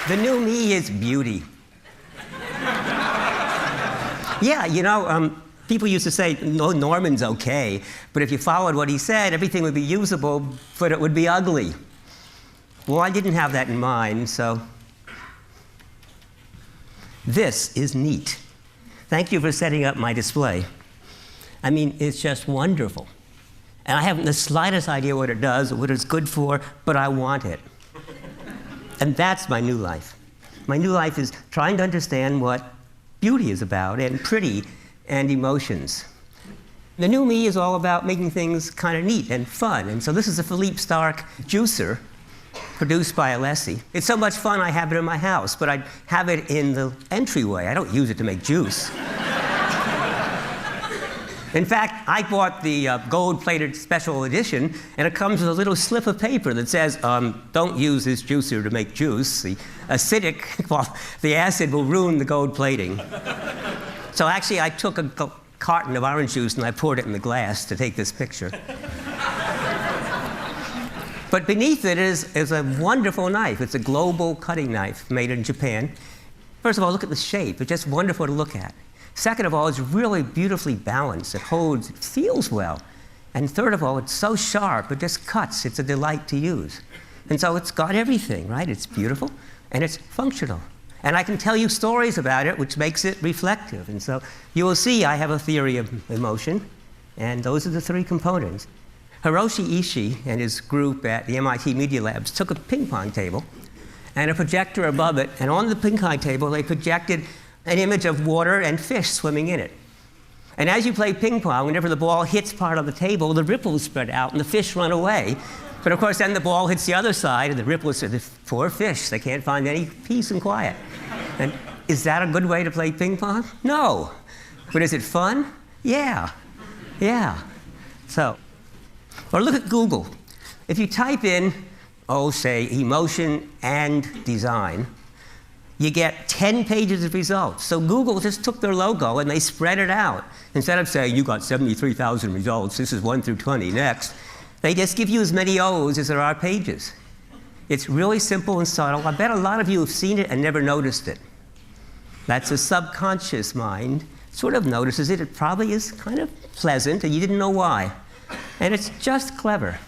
The new me is beauty. Yeah, you know, people used to say, no, Norman's okay, but if you followed what he said, everything would be usable, but it would be ugly. Well, I didn't have that in mind, so this is neat. Thank you for setting up my display. I mean, it's just wonderful. And I haven't the slightest idea what it does or what it's good for, but I want it. And that's my new life. My new life is trying to understand what beauty is about, and pretty, and emotions. The new me is all about making things kind of neat and fun. And so this is a Philippe Starck juicer produced by Alessi. It's so much fun I have it in my house, but I have it in the entryway. I don't use it to make juice. In fact, I bought the gold-plated special edition, and it comes with a little slip of paper that says, don't use this juicer to make juice. The acidic, well, the acid will ruin the gold plating. So actually, I took a carton of orange juice and I poured it in the glass to take this picture. But beneath it is a wonderful knife. It's a global cutting knife made in Japan. First of all, look at the shape. It's just wonderful to look at. Second of all, it's really beautifully balanced. It holds, it feels well. And third of all, it's so sharp, it just cuts. It's a delight to use. And so it's got everything, right? It's beautiful, and it's functional. And I can tell you stories about it, which makes it reflective. And so you will see I have a theory of emotion, and those are the three components. Hiroshi Ishii and his group at the MIT Media Labs took a ping pong table and a projector above it, and on the ping pong table, they projected an image of water and fish swimming in it. And as you play ping pong, whenever the ball hits part of the table, the ripples spread out and the fish run away. But of course, then the ball hits the other side and the ripples are the poor fish. They can't find any peace and quiet. And is that a good way to play ping pong? No. But is it fun? Yeah. Yeah. So, or look at Google. If you type in, say, emotion and design, you get 10 pages of results. So Google just took their logo and they spread it out. Instead of saying, you got 73,000 results, this is 1 through 20, next, they just give you as many O's as there are pages. It's really simple and subtle. I bet a lot of you have seen it and never noticed it. That's a subconscious mind, sort of notices it. It probably is kind of pleasant and you didn't know why. And it's just clever.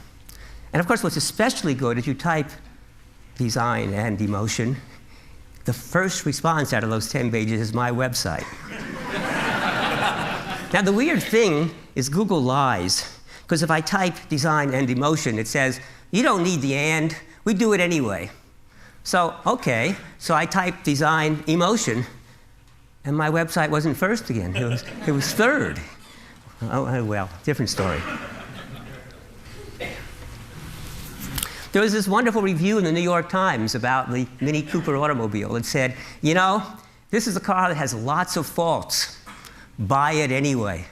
And of course, what's especially good is you type design and emotion, the first response out of those 10 pages is my website. Now, the weird thing is Google lies, because if I type design and emotion, it says, you don't need the and, we do it anyway. So, okay, so I typed design emotion, and my website wasn't first again, it was third. Oh, well, different story. There was this wonderful review in the New York Times about the Mini Cooper automobile. It said, you know, this is a car that has lots of faults. Buy it anyway.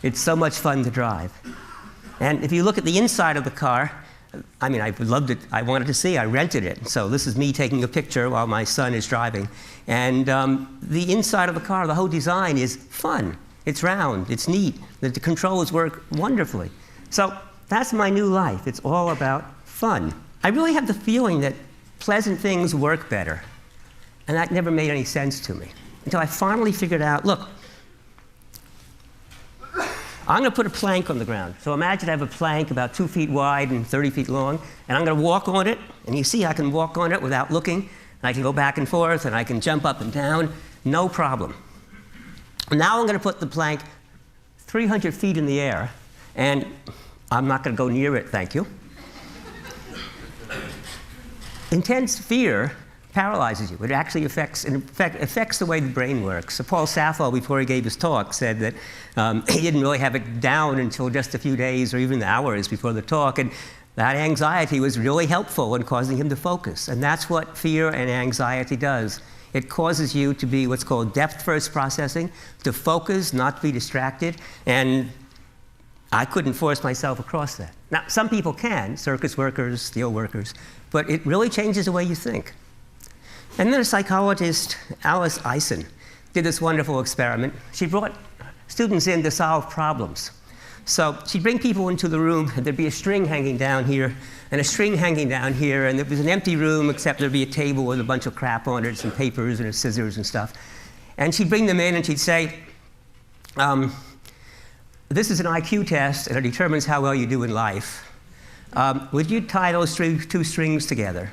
It's so much fun to drive. And if you look at the inside of the car, I mean, I loved it. I wanted to see. I rented it. So this is me taking a picture while my son is driving. And the inside of the car, the whole design is fun. It's round. It's neat. The controls work wonderfully. So that's my new life. It's all about fun. I really have the feeling that pleasant things work better. And that never made any sense to me until I finally figured out, look, I'm going to put a plank on the ground. So imagine I have a plank about 2 feet wide and 30 feet long, and I'm going to walk on it. And you see I can walk on it without looking. And I can go back and forth, and I can jump up and down, no problem. Now I'm going to put the plank 300 feet in the air, and I'm not going to go near it, thank you. Intense fear paralyzes you. It actually affects the way the brain works. So Paul Sappho, before he gave his talk, said that he didn't really have it down until just a few days or even hours before the talk, and that anxiety was really helpful in causing him to focus. And that's what fear and anxiety does. It causes you to be what's called depth-first processing, to focus, not to be distracted, and I couldn't force myself across that. Now, some people can, circus workers, steel workers, but it really changes the way you think. And then a psychologist, Alice Eisen, did this wonderful experiment. She brought students in to solve problems. So she'd bring people into the room, and there'd be a string hanging down here, and a string hanging down here, and it was an empty room, except there'd be a table with a bunch of crap on it, some papers and scissors and stuff. And she'd bring them in, and she'd say, this is an IQ test, and it determines how well you do in life. Would you tie those two strings together?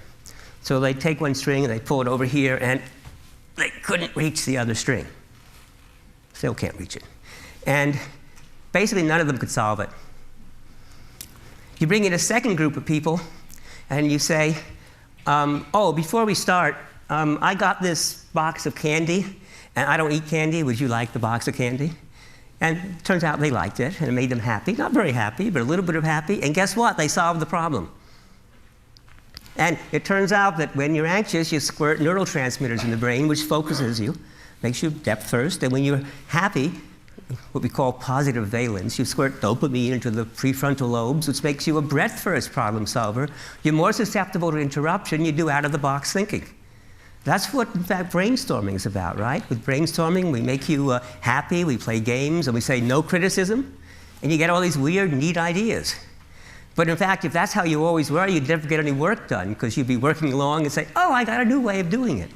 So they'd take one string, and they'd pull it over here, and they couldn't reach the other string. Still can't reach it. And basically, none of them could solve it. You bring in a second group of people, and you say, oh, before we start, I got this box of candy, and I don't eat candy. Would you like the box of candy? And it turns out they liked it, and it made them happy. Not very happy, but a little bit of happy. And guess what? They solved the problem. And it turns out that when you're anxious, you squirt neurotransmitters in the brain, which focuses you, makes you depth first. And when you're happy, what we call positive valence, you squirt dopamine into the prefrontal lobes, which makes you a breadth-first problem solver. You're more susceptible to interruption. You do out-of-the-box thinking. That's what, in fact, brainstorming is about, right? With brainstorming, we make you happy, we play games, and we say no criticism, and you get all these weird, neat ideas. But in fact, if that's how you always were, you'd never get any work done, because you'd be working along and say, oh, I got a new way of doing it.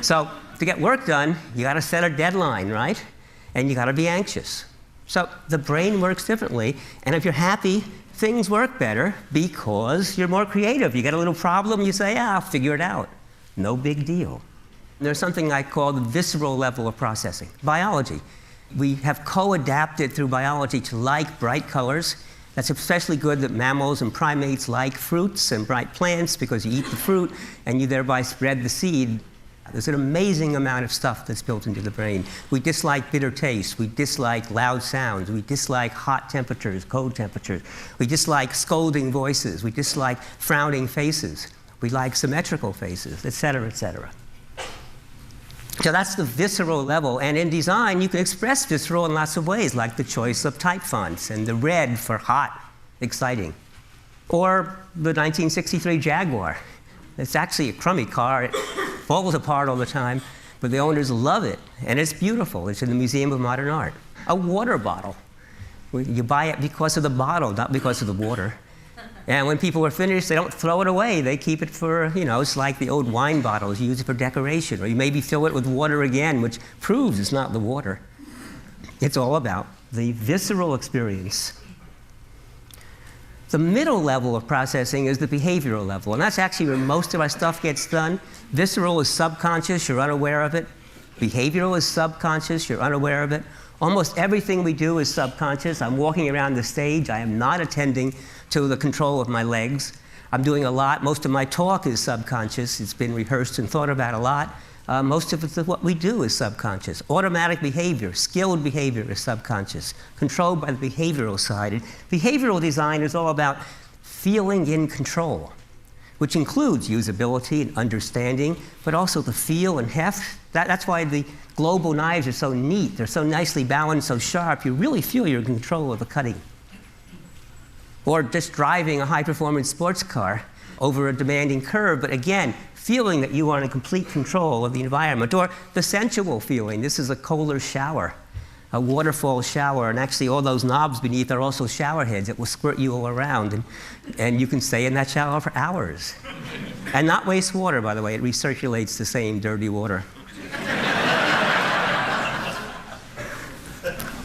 So to get work done, you got to set a deadline, right? And you got to be anxious. So the brain works differently, and if you're happy, things work better because you're more creative. You get a little problem, you say, I'll figure it out. No big deal. There's something I call the visceral level of processing, biology. We have co-adapted through biology to like bright colors. That's especially good that mammals and primates like fruits and bright plants because you eat the fruit and you thereby spread the seed. There's an amazing amount of stuff that's built into the brain. We dislike bitter tastes. We dislike loud sounds. We dislike hot temperatures, cold temperatures. We dislike scolding voices. We dislike frowning faces. We like symmetrical faces, et cetera, et cetera. So that's the visceral level. And in design, you can express visceral in lots of ways, like the choice of type fonts and the red for hot, exciting. Or the 1963 Jaguar. It's actually a crummy car. It falls apart all the time, but the owners love it. And it's beautiful. It's in the Museum of Modern Art. A water bottle. You buy it because of the bottle, not because of the water. And when people are finished, they don't throw it away. They keep it for, it's like the old wine bottles. You use it for decoration. Or you maybe fill it with water again, which proves it's not the water. It's all about the visceral experience. The middle level of processing is the behavioral level. And that's actually where most of our stuff gets done. Visceral is subconscious. You're unaware of it. Behavioral is subconscious. You're unaware of it. Almost everything we do is subconscious. I'm walking around the stage. I am not attending to the control of my legs. I'm doing a lot. Most of my talk is subconscious. It's been rehearsed and thought about a lot. Most of what we do is subconscious. Automatic behavior, skilled behavior is subconscious, controlled by the behavioral side. And behavioral design is all about feeling in control, which includes usability and understanding, but also the feel and heft. That's why the global knives are so neat. They're so nicely balanced, so sharp. You really feel you're in control of the cutting. Or just driving a high-performance sports car over a demanding curve, but again, feeling that you are in complete control of the environment. Or the sensual feeling. This is a Kohler shower, a waterfall shower, and actually all those knobs beneath are also shower heads that will squirt you all around, and you can stay in that shower for hours. And not waste water, by the way. It recirculates the same dirty water.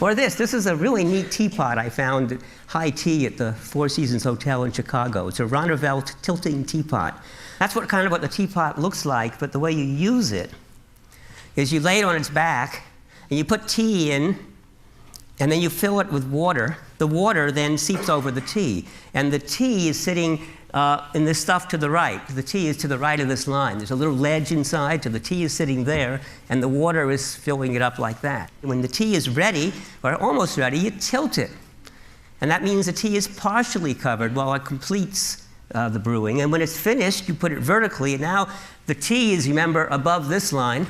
Or this is a really neat teapot I found at High Tea at the Four Seasons Hotel in Chicago. It's a Ronnefeldt tilting teapot. That's what the teapot looks like, but the way you use it is you lay it on its back, and you put tea in, and then you fill it with water. The water then seeps over the tea, and the tea is sitting in this stuff to the right. The tea is to the right of this line. There's a little ledge inside, so the tea is sitting there, and the water is filling it up like that. When the tea is ready, or almost ready, you tilt it. And that means the tea is partially covered while it completes the brewing. And when it's finished, you put it vertically, and now the tea is, remember, above this line,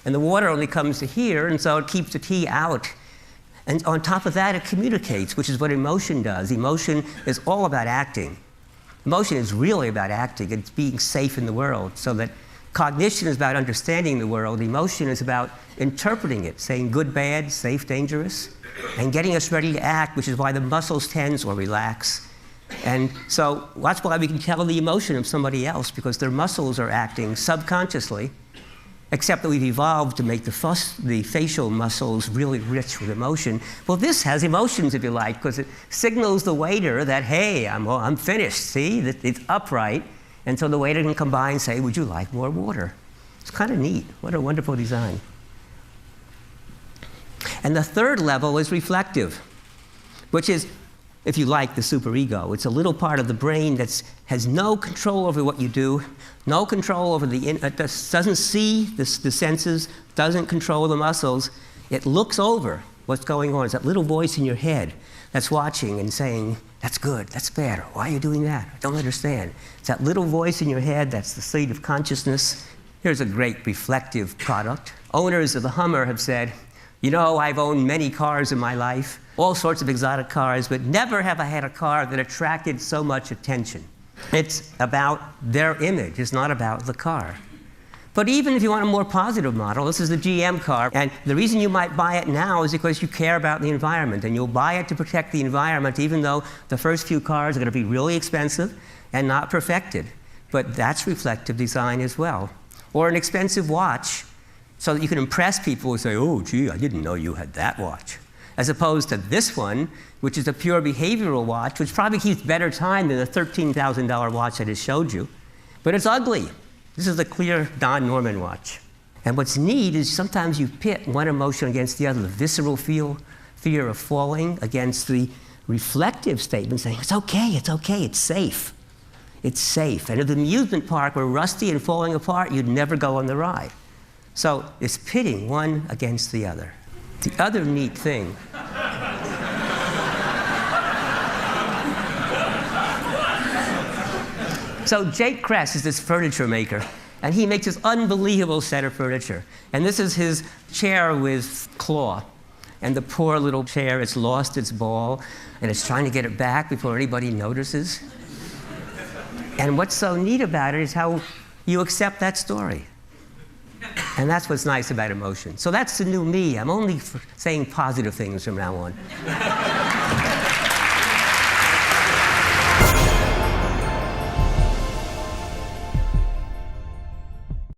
and the water only comes to here, and so it keeps the tea out. And on top of that, it communicates, which is what emotion does. Emotion is all about acting. Emotion is really about acting. It's being safe in the world so that cognition is about understanding the world. Emotion is about interpreting it, saying good, bad, safe, dangerous, and getting us ready to act, which is why the muscles tense or relax. And so that's why we can tell the emotion of somebody else, because their muscles are acting subconsciously, except that we've evolved to make the facial muscles really rich with emotion. Well, this has emotions, if you like, because it signals the waiter that, hey, I'm finished, see? It's upright. And so the waiter can come by and say, would you like more water? It's kind of neat. What a wonderful design. And the third level is reflective, which is, if you like, the superego. It's a little part of the brain that has no control over what you do, no control over doesn't see the senses, doesn't control the muscles. It looks over what's going on. It's that little voice in your head that's watching and saying, that's good, that's bad, or why are you doing that? I don't understand. It's that little voice in your head, that's the seat of consciousness. Here's a great reflective product. Owners of the Hummer have said, you know, I've owned many cars in my life, all sorts of exotic cars, but never have I had a car that attracted so much attention. It's about their image, it's not about the car. But even if you want a more positive model, this is the GM car, and the reason you might buy it now is because you care about the environment, and you'll buy it to protect the environment, even though the first few cars are going to be really expensive and not perfected. But that's reflective design as well. Or an expensive watch, so that you can impress people and say, oh, gee, I didn't know you had that watch. As opposed to this one, which is a pure behavioral watch, which probably keeps better time than the $13,000 watch I just showed you. But it's ugly. This is a clear Don Norman watch. And what's neat is sometimes you pit one emotion against the other, the visceral fear of falling against the reflective statement saying, it's okay, it's safe. It's safe. And at the amusement park where rusty and falling apart, you'd never go on the ride. So it's pitting one against the other. The other neat thing so Jake Kress is this furniture maker, and he makes this unbelievable set of furniture. And this is his chair with claw. And the poor little chair, it's lost its ball, and it's trying to get it back before anybody notices. And what's so neat about it is how you accept that story. And that's what's nice about emotion. So that's the new me. I'm only saying positive things from now on.